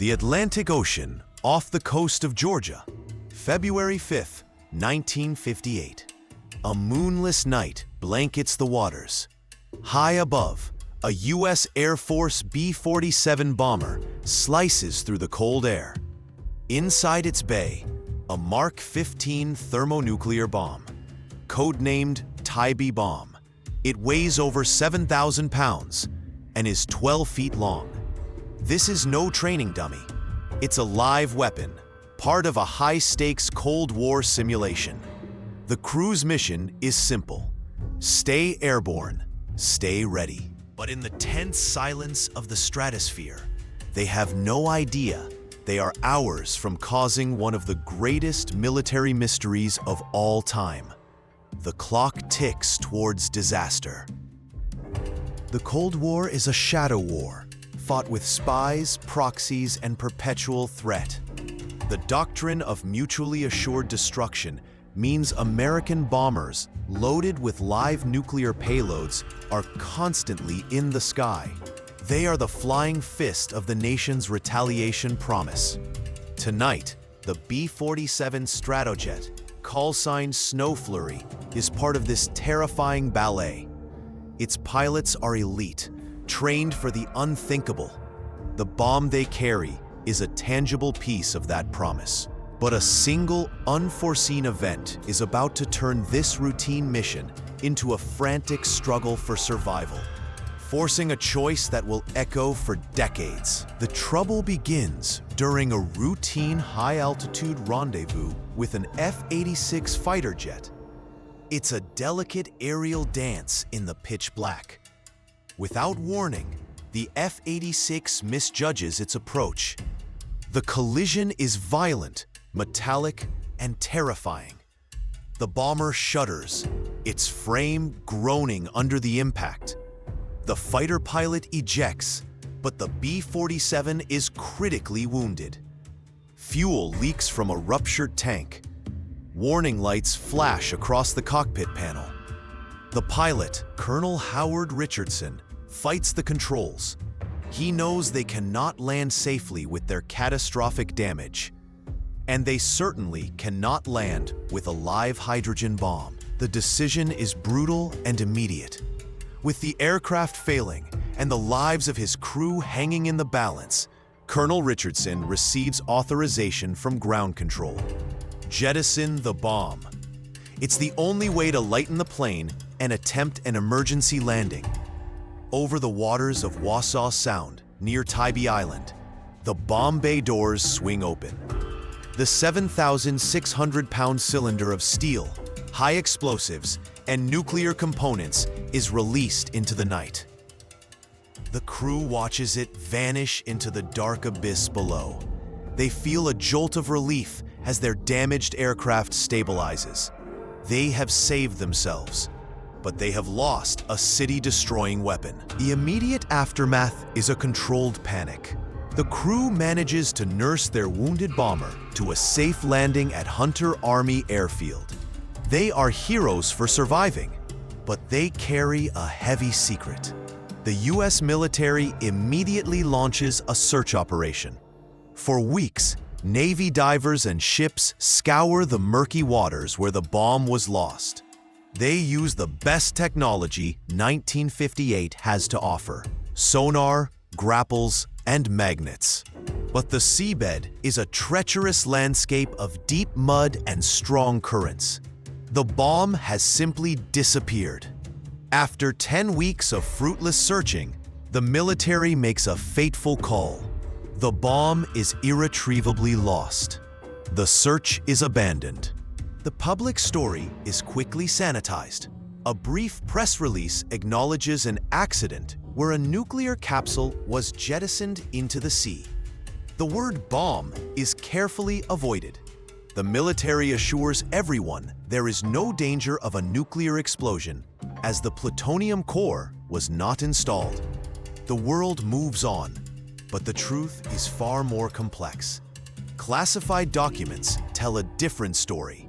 The Atlantic Ocean, off the coast of Georgia, February 5, 1958. A moonless night blankets the waters. High above, a U.S. Air Force B-47 bomber slices through the cold air. Inside its bay, a Mark 15 thermonuclear bomb, codenamed Tybee bomb. It weighs over 7,000 pounds and is 12 feet long. This is no training dummy. It's a live weapon, part of a high-stakes Cold War simulation. The crew's mission is simple: stay airborne, stay ready. But in the tense silence of the stratosphere, they have no idea they are hours from causing one of the greatest military mysteries of all time. The clock ticks towards disaster. The Cold War is a shadow war, fought with spies, proxies, and perpetual threat. The doctrine of mutually assured destruction means American bombers loaded with live nuclear payloads are constantly in the sky. They are the flying fist of the nation's retaliation promise. Tonight, the B-47 Stratojet, callsign Snow Flurry, is part of this terrifying ballet. Its pilots are elite, trained for the unthinkable. The bomb they carry is a tangible piece of that promise. But a single, unforeseen event is about to turn this routine mission into a frantic struggle for survival, forcing a choice that will echo for decades. The trouble begins during a routine high-altitude rendezvous with an F-86 fighter jet. It's a delicate aerial dance in the pitch black. Without warning, the F-86 misjudges its approach. The collision is violent, metallic, and terrifying. The bomber shudders, its frame groaning under the impact. The fighter pilot ejects, but the B-47 is critically wounded. Fuel leaks from a ruptured tank. Warning lights flash across the cockpit panel. The pilot, Colonel Howard Richardson, fights the controls. He knows they cannot land safely with their catastrophic damage. And they certainly cannot land with a live hydrogen bomb. The decision is brutal and immediate. With the aircraft failing and the lives of his crew hanging in the balance, Colonel Richardson receives authorization from ground control. Jettison the bomb. It's the only way to lighten the plane and attempt an emergency landing. Over the waters of Wassaw Sound, near Tybee Island, the bomb bay doors swing open. The 7,600-pound cylinder of steel, high explosives, and nuclear components is released into the night. The crew watches it vanish into the dark abyss below. They feel a jolt of relief as their damaged aircraft stabilizes. They have saved themselves, but they have lost a city-destroying weapon. The immediate aftermath is a controlled panic. The crew manages to nurse their wounded bomber to a safe landing at Hunter Army Airfield. They are heroes for surviving, but they carry a heavy secret. The U.S. military immediately launches a search operation. For weeks, Navy divers and ships scour the murky waters where the bomb was lost. They use the best technology 1958 has to offer: sonar, grapples, and magnets. But the seabed is a treacherous landscape of deep mud and strong currents. The bomb has simply disappeared. After 10 weeks of fruitless searching, the military makes a fateful call. The bomb is irretrievably lost. The search is abandoned. The public story is quickly sanitized. A brief press release acknowledges an accident where a nuclear capsule was jettisoned into the sea. The word bomb is carefully avoided. The military assures everyone there is no danger of a nuclear explosion, as the plutonium core was not installed. The world moves on, but the truth is far more complex. Classified documents tell a different story,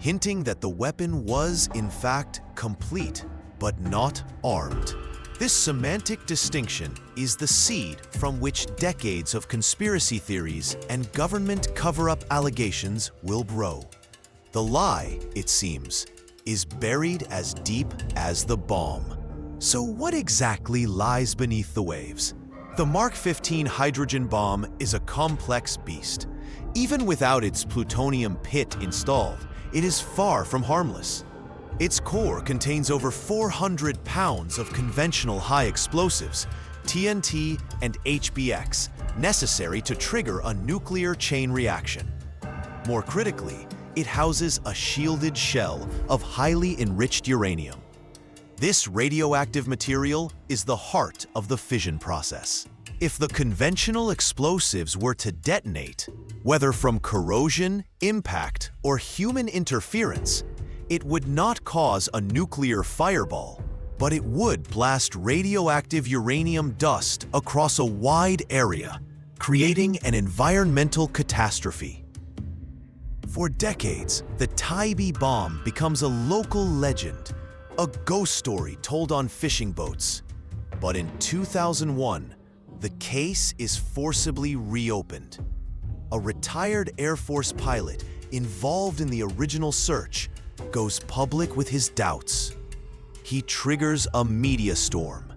hinting that the weapon was, in fact, complete, but not armed. This semantic distinction is the seed from which decades of conspiracy theories and government cover-up allegations will grow. The lie, it seems, is buried as deep as the bomb. So what exactly lies beneath the waves? The Mark 15 hydrogen bomb is a complex beast. Even without its plutonium pit installed, it is far from harmless. Its core contains over 400 pounds of conventional high explosives, TNT and HBX, necessary to trigger a nuclear chain reaction. More critically, it houses a shielded shell of highly enriched uranium. This radioactive material is the heart of the fission process. If the conventional explosives were to detonate, whether from corrosion, impact, or human interference, it would not cause a nuclear fireball, but it would blast radioactive uranium dust across a wide area, creating an environmental catastrophe. For decades, the Tybee bomb becomes a local legend, a ghost story told on fishing boats. But in 2001, the case is forcibly reopened. A retired Air Force pilot involved in the original search goes public with his doubts. He triggers a media storm.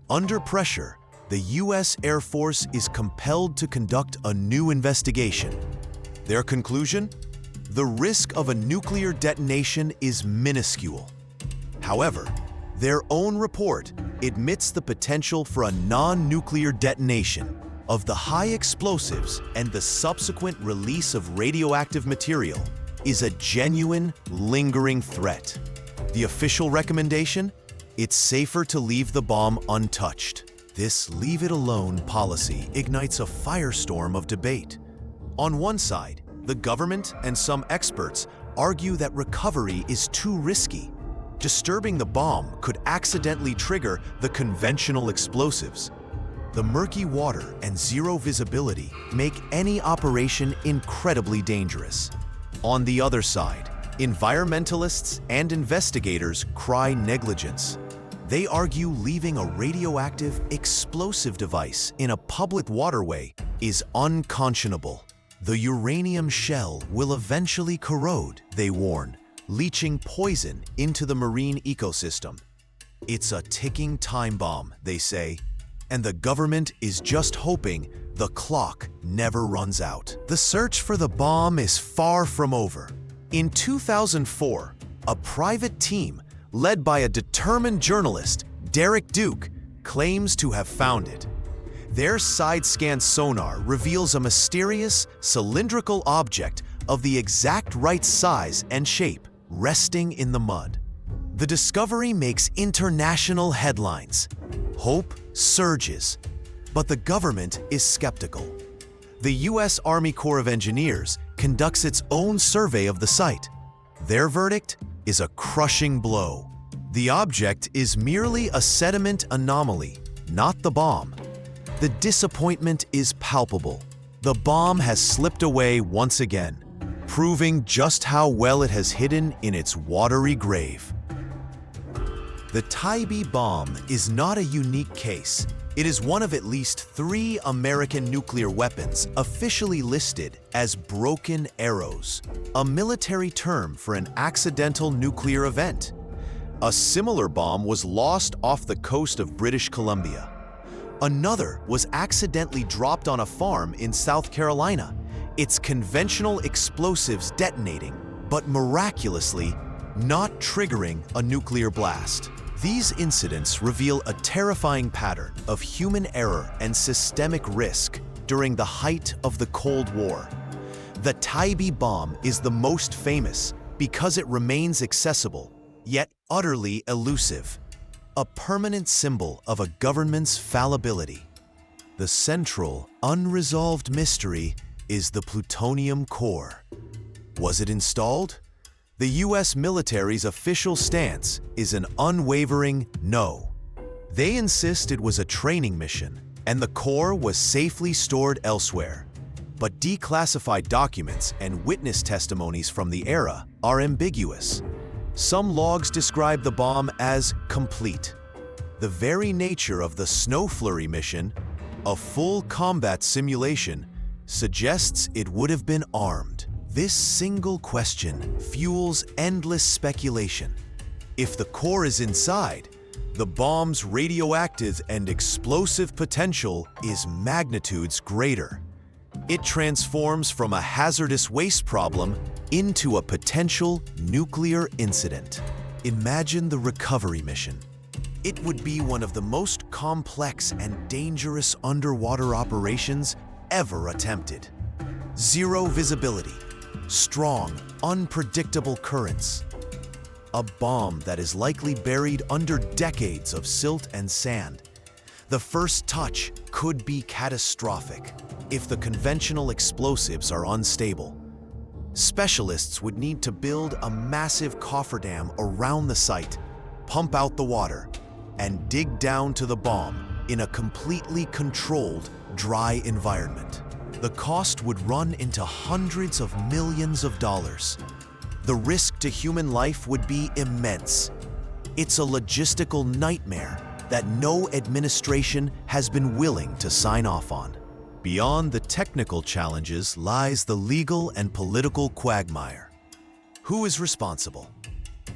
Under pressure, the U.S. Air Force is compelled to conduct a new investigation. Their conclusion? The risk of a nuclear detonation is minuscule. However, their own report admits the potential for a non-nuclear detonation of the high explosives, and the subsequent release of radioactive material is a genuine, lingering threat. The official recommendation? It's safer to leave the bomb untouched. This leave-it-alone policy ignites a firestorm of debate. On one side, the government and some experts argue that recovery is too risky. Disturbing the bomb could accidentally trigger the conventional explosives. The murky water and zero visibility make any operation incredibly dangerous. On the other side, environmentalists and investigators cry negligence. They argue leaving a radioactive explosive device in a public waterway is unconscionable. The uranium shell will eventually corrode, they warn, leaching poison into the marine ecosystem. It's a ticking time bomb, they say, and the government is just hoping the clock never runs out. The search for the bomb is far from over. In 2004, a private team led by a determined journalist, Derek Duke, claims to have found it. Their side-scan sonar reveals a mysterious, cylindrical object of the exact right size and shape, resting in the mud. The discovery makes international headlines. Hope surges, but the government is skeptical. The U.S. Army Corps of Engineers conducts its own survey of the site. Their verdict is a crushing blow. The object is merely a sediment anomaly, not the bomb. The disappointment is palpable. The bomb has slipped away once again, proving just how well it has hidden in its watery grave. The Tybee bomb is not a unique case. It is one of at least 3 American nuclear weapons officially listed as broken arrows, a military term for an accidental nuclear event. A similar bomb was lost off the coast of British Columbia. Another was accidentally dropped on a farm in South Carolina, its conventional explosives detonating, but miraculously not triggering a nuclear blast. These incidents reveal a terrifying pattern of human error and systemic risk during the height of the Cold War. The Tybee bomb is the most famous because it remains accessible, yet utterly elusive, a permanent symbol of a government's fallibility. The central, unresolved mystery is the plutonium core. Was it installed? The U.S. military's official stance is an unwavering no. They insist it was a training mission, and the core was safely stored elsewhere. But declassified documents and witness testimonies from the era are ambiguous. Some logs describe the bomb as complete. The very nature of the Snow Flurry mission, a full combat simulation, suggests it would have been armed. This single question fuels endless speculation. If the core is inside, the bomb's radioactive and explosive potential is magnitudes greater. It transforms from a hazardous waste problem into a potential nuclear incident. Imagine the recovery mission. It would be one of the most complex and dangerous underwater operations ever attempted. Zero visibility, strong, unpredictable currents. A bomb that is likely buried under decades of silt and sand. The first touch could be catastrophic if the conventional explosives are unstable. Specialists would need to build a massive cofferdam around the site, pump out the water, and dig down to the bomb in a completely controlled, dry environment. The cost would run into hundreds of millions of dollars. The risk to human life would be immense. It's a logistical nightmare that no administration has been willing to sign off on. Beyond the technical challenges lies the legal and political quagmire. Who is responsible?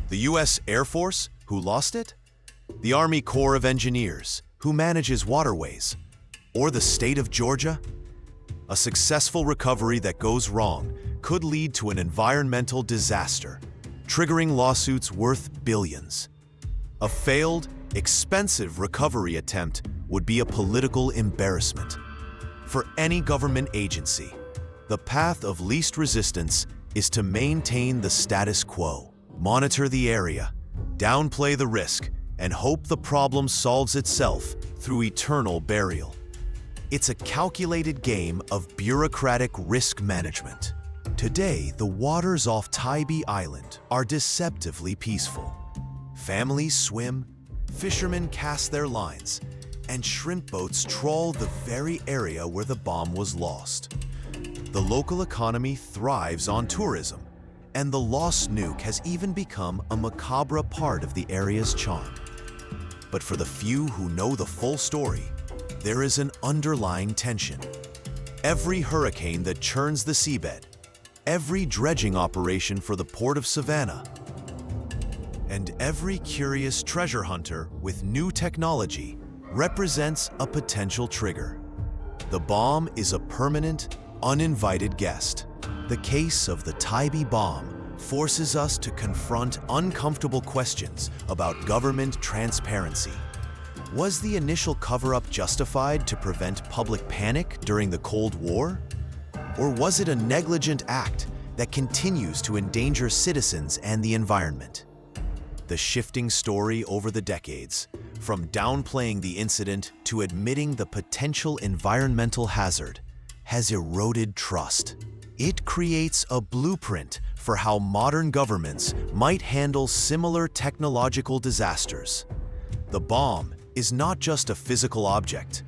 The U.S. Air Force, who lost it? The Army Corps of Engineers, who manages waterways? Or the state of Georgia? A successful recovery that goes wrong could lead to an environmental disaster, triggering lawsuits worth billions. A failed, expensive recovery attempt would be a political embarrassment. For any government agency, the path of least resistance is to maintain the status quo, monitor the area, downplay the risk, and hope the problem solves itself through eternal burial. It's a calculated game of bureaucratic risk management. Today, the waters off Tybee Island are deceptively peaceful. Families swim, fishermen cast their lines, and shrimp boats trawl the very area where the bomb was lost. The local economy thrives on tourism, and the lost nuke has even become a macabre part of the area's charm. But for the few who know the full story, there is an underlying tension. Every hurricane that churns the seabed, every dredging operation for the port of Savannah, and every curious treasure hunter with new technology represents a potential trigger. The bomb is a permanent, uninvited guest. The case of the Tybee bomb forces us to confront uncomfortable questions about government transparency. Was the initial cover-up justified to prevent public panic during the Cold War? Or was it a negligent act that continues to endanger citizens and the environment? The shifting story over the decades, from downplaying the incident to admitting the potential environmental hazard, has eroded trust. It creates a blueprint for how modern governments might handle similar technological disasters. The bomb is not just a physical object.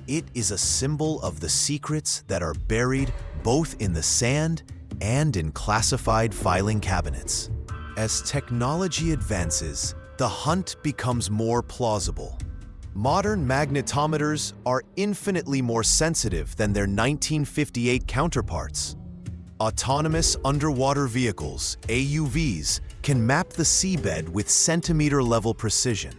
It is a symbol of the secrets that are buried both in the sand and in classified filing cabinets. As technology advances, the hunt becomes more plausible. Modern magnetometers are infinitely more sensitive than their 1958 counterparts. Autonomous underwater vehicles, AUVs, can map the seabed with centimeter-level precision.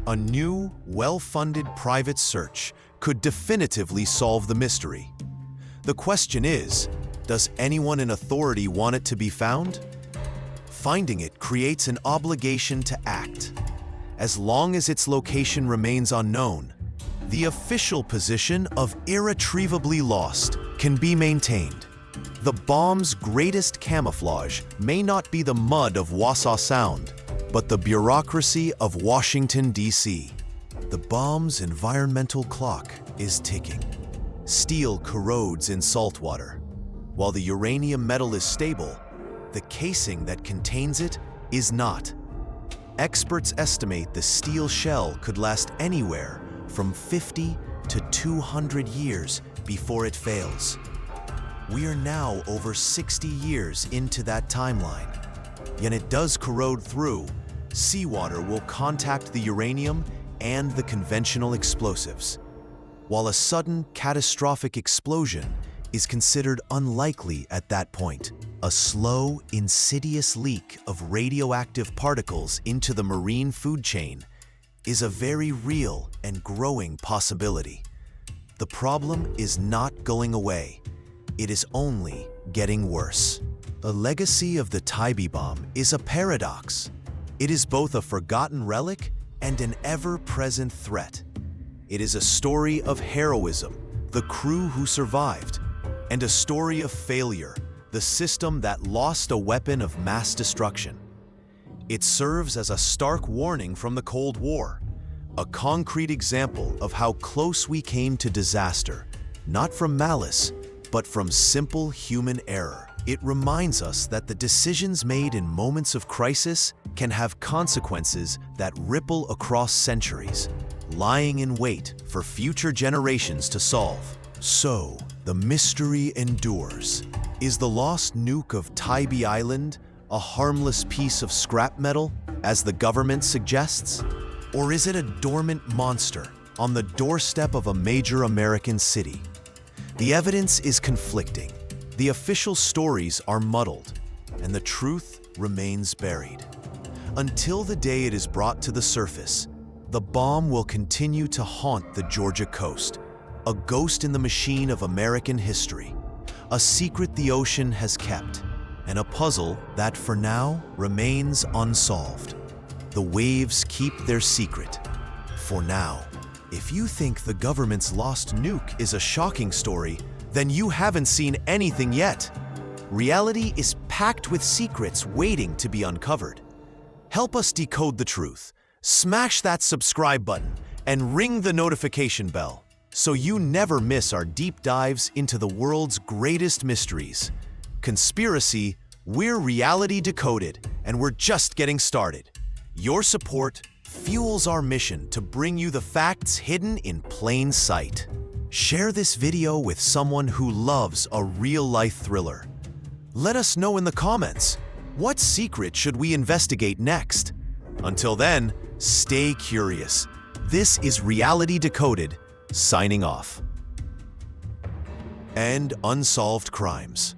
A new, well-funded private search could definitively solve the mystery. The question is, does anyone in authority want it to be found? Finding it creates an obligation to act. As long as its location remains unknown, the official position of irretrievably lost can be maintained. The bomb's greatest camouflage may not be the mud of Wausau Sound, but the bureaucracy of Washington, D.C. The bomb's environmental clock is ticking. Steel corrodes in salt water. While the uranium metal is stable, the casing that contains it is not. Experts estimate the steel shell could last anywhere from 50 to 200 years before it fails. We are now over 60 years into that timeline. Yet it does corrode through. Seawater will contact the uranium and the conventional explosives. While a sudden, catastrophic explosion is considered unlikely at that point, a slow, insidious leak of radioactive particles into the marine food chain is a very real and growing possibility. The problem is not going away. It is only getting worse. The legacy of the Tybee bomb is a paradox. It is both a forgotten relic and an ever-present threat. It is a story of heroism, the crew who survived, and a story of failure, the system that lost a weapon of mass destruction. It serves as a stark warning from the Cold War, a concrete example of how close we came to disaster, not from malice, but from simple human error. It reminds us that the decisions made in moments of crisis can have consequences that ripple across centuries, lying in wait for future generations to solve. So, the mystery endures. Is the lost nuke of Tybee Island a harmless piece of scrap metal, as the government suggests? Or is it a dormant monster on the doorstep of a major American city? The evidence is conflicting. The official stories are muddled, and the truth remains buried. Until the day it is brought to the surface, the bomb will continue to haunt the Georgia coast, a ghost in the machine of American history, a secret the ocean has kept, and a puzzle that, for now, remains unsolved. The waves keep their secret. For now, if you think the government's lost nuke is a shocking story, then you haven't seen anything yet. Reality is packed with secrets waiting to be uncovered. Help us decode the truth. Smash that subscribe button and ring the notification bell so you never miss our deep dives into the world's greatest mysteries. Conspiracy, we're Reality Decoded, and we're just getting started. Your support fuels our mission to bring you the facts hidden in plain sight. Share this video with someone who loves a real-life thriller. Let us know in the comments, what secret should we investigate next? Until then, stay curious. This is Reality Decoded, signing off. And Unsolved Crimes.